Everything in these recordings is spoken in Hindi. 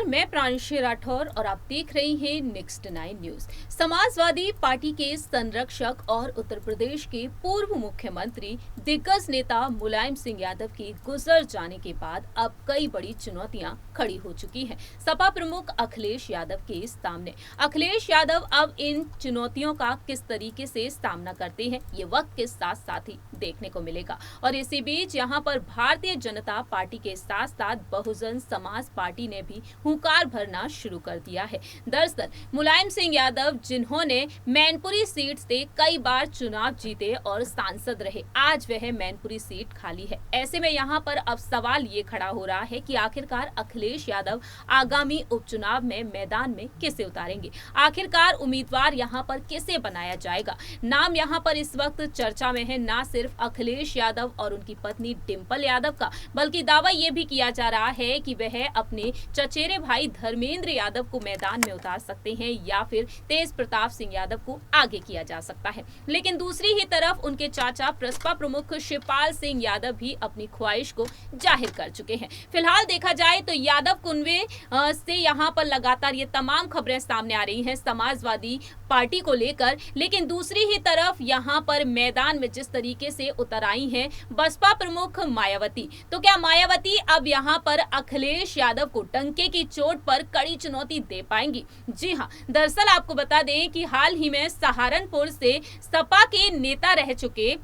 मैं प्रांशी राठौर और आप देख रही हैं नेक्स्ट 9 न्यूज। समाजवादी पार्टी के संरक्षक और उत्तर प्रदेश के पूर्व मुख्यमंत्री दिग्गज नेता मुलायम सिंह यादव के गुजर जाने के बाद अब कई बड़ी चुनौतियां खड़ी हो चुकी हैं सपा प्रमुख अखिलेश यादव के सामने। अखिलेश यादव अब इन चुनौतियों का किस तरीके से सामना करते हैं ये वक्त के साथ साथ ही देखने को मिलेगा। और इसी बीच यहाँ पर भारतीय जनता पार्टी के साथ साथ बहुजन समाज पार्टी ने भी हुंकार भरना शुरू कर दिया है। दरअसल मुलायम सिंह यादव जिन्होंने मैनपुरी सीट से कई बार चुनाव जीते और सांसद रहे, आज वह मैनपुरी सीट खाली है। ऐसे में यहाँ पर अब सवाल ये खड़ा हो रहा है कि आखिरकार अखिलेश यादव आगामी उपचुनाव में मैदान में किसे उतारेंगे, आखिरकार उम्मीदवार यहाँ पर किसे बनाया जाएगा। नाम यहाँ पर इस वक्त चर्चा में है न सिर्फ अखिलेश यादव और उनकी पत्नी डिंपल यादव का, बल्कि दावा ये भी किया जा रहा है कि वह अपने चचेरे भाई धर्मेंद्र यादव को मैदान में उतार सकते हैं या फिर तेज प्रताप सिंह यादव को आगे किया जा सकता है। लेकिन दूसरी ही तरफ उनके चाचा प्रसपा प्रमुख शिवपाल सिंह यादव भी अपनी ख्वाहिश को जाहिर कर चुके हैं। फिलहाल देखा जाए तो यादव कुनबे से यहाँ पर लगातार ये तमाम खबरें सामने आ रही हैं समाजवादी पार्टी को लेकर, लेकिन दूसरी ही तरफ यहाँ पर मैदान में जिस तरीके से उतर आई हैं बसपा प्रमुख मायावती, तो क्या मायावती अब यहाँ पर अखिलेश यादव को डंके की चोट पर कड़ी चुनौती दे पाएंगी? जी हां, दरअसल आपको बता दें कि हाल ही में सहारनपुर से सपा के नेता रह चुके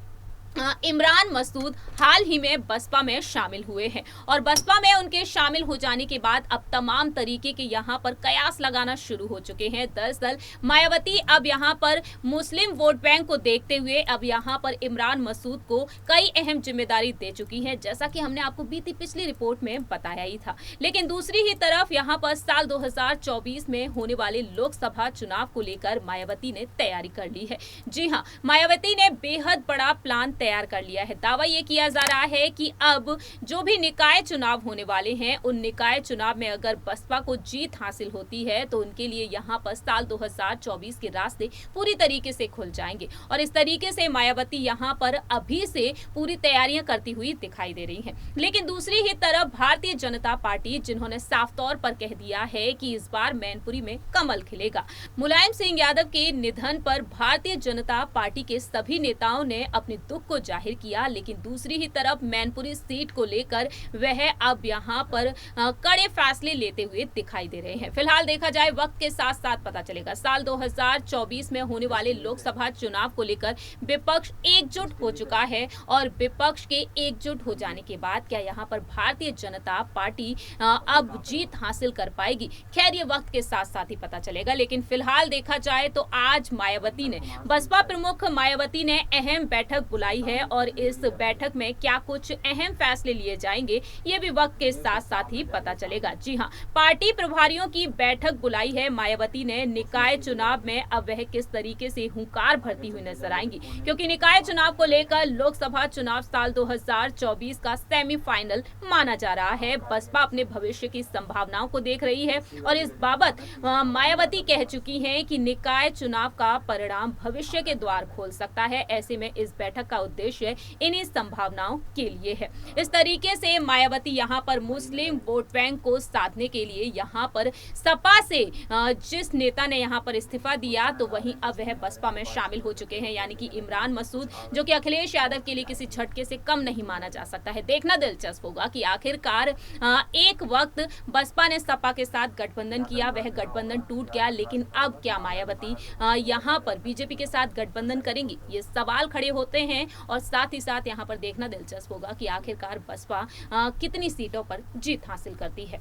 इमरान मसूद हाल ही में बसपा में शामिल हुए हैं और बसपा में उनके शामिल हो जाने के बाद अब तमाम तरीके के यहाँ पर कयास लगाना शुरू हो चुके हैं। दरअसल मायावती अब यहाँ पर मुस्लिम वोट बैंक को देखते हुए अब यहाँ पर इमरान मसूद को कई अहम जिम्मेदारी दे चुकी है, जैसा कि हमने आपको बीती पिछली रिपोर्ट में बताया ही था। लेकिन दूसरी ही तरफ यहाँ पर साल 2024 में होने वाले लोकसभा चुनाव को लेकर मायावती ने तैयारी कर ली है। जी हाँ, मायावती ने बेहद बड़ा प्लान तैयार कर लिया है। दावा ये किया जा रहा है कि अब जो भी निकाय चुनाव होने वाले हैं उन निकाय चुनाव में अगर बसपा को जीत हासिल होती है तो उनके लिए यहाँ पर साल 2024 के रास्ते पूरी तरीके से खुल जाएंगे। और इस तरीके से मायावती यहाँ पर अभी से पूरी तैयारियां करती हुई दिखाई दे रही हैं। लेकिन दूसरी ही तरफ भारतीय जनता पार्टी जिन्होंने साफ तौर पर कह दिया है कि इस बार मैनपुरी में कमल खिलेगा। मुलायम सिंह यादव के निधन पर भारतीय जनता पार्टी के सभी नेताओं ने अपने दुख को जाहिर किया, लेकिन दूसरी ही तरफ मैनपुरी सीट को लेकर वह अब यहाँ पर कड़े फैसले लेते हुए दिखाई दे रहे हैं। फिलहाल देखा जाए वक्त के साथ साथ पता चलेगा। साल 2024 में होने वाले लोकसभा चुनाव को लेकर विपक्ष एकजुट हो चुका है और विपक्ष के एकजुट हो जाने के बाद क्या यहाँ पर भारतीय जनता पार्टी अब जीत हासिल कर पाएगी, खैर ये वक्त के साथ साथ ही पता चलेगा। लेकिन फिलहाल देखा जाए तो आज मायावती ने, बसपा प्रमुख मायावती ने अहम बैठक बुलाई है और इस बैठक में क्या कुछ अहम फैसले लिए जाएंगे ये भी वक्त के साथ साथ ही पता चलेगा। जी हां, पार्टी प्रभारियों की बैठक बुलाई है मायावती ने। निकाय चुनाव में अब वह किस तरीके से हुंकार भरती हुई नजर आएंगी, क्योंकि निकाय चुनाव को लेकर लोकसभा चुनाव साल 2024 का सेमीफाइनल माना जा रहा है। बसपा अपने भविष्य की संभावनाओं को देख रही है और इस बाबत मायावती कह चुकी हैं कि निकाय चुनाव का परिणाम भविष्य के द्वार खोल सकता है। ऐसे में इस बैठक का उद्देश्य इन्हीं संभावनाओं के लिए है। इस तरीके से मायावती यहाँ पर मुस्लिम वोट बैंक को साधने के लिए यहाँ पर सपा से जिस नेता ने यहाँ पर इस्तीफा दिया तो वहीं अब वह बसपा में शामिल हो चुके हैं, यानी कि इमरान मसूद, जो कि अखिलेश यादव के लिए किसी झटके से कम नहीं माना जा सकता है। देखना दिलचस्प होगा कि आखिरकार एक वक्त बसपा ने सपा के साथ गठबंधन किया, वह गठबंधन टूट गया, लेकिन अब क्या मायावती यहाँ पर बीजेपी के साथ गठबंधन करेंगी, ये सवाल खड़े होते हैं। और साथ ही साथ यहाँ पर देखना दिलचस्प होगा कि आखिरकार बसपा कितनी सीटों पर जीत हासिल करती है।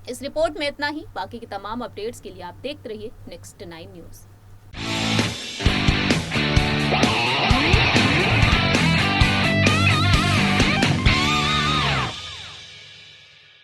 इस रिपोर्ट में इतना ही। बाकी की तमाम अपडेट्स के लिए आप देखते रहिए नेक्स्ट 9 न्यूज।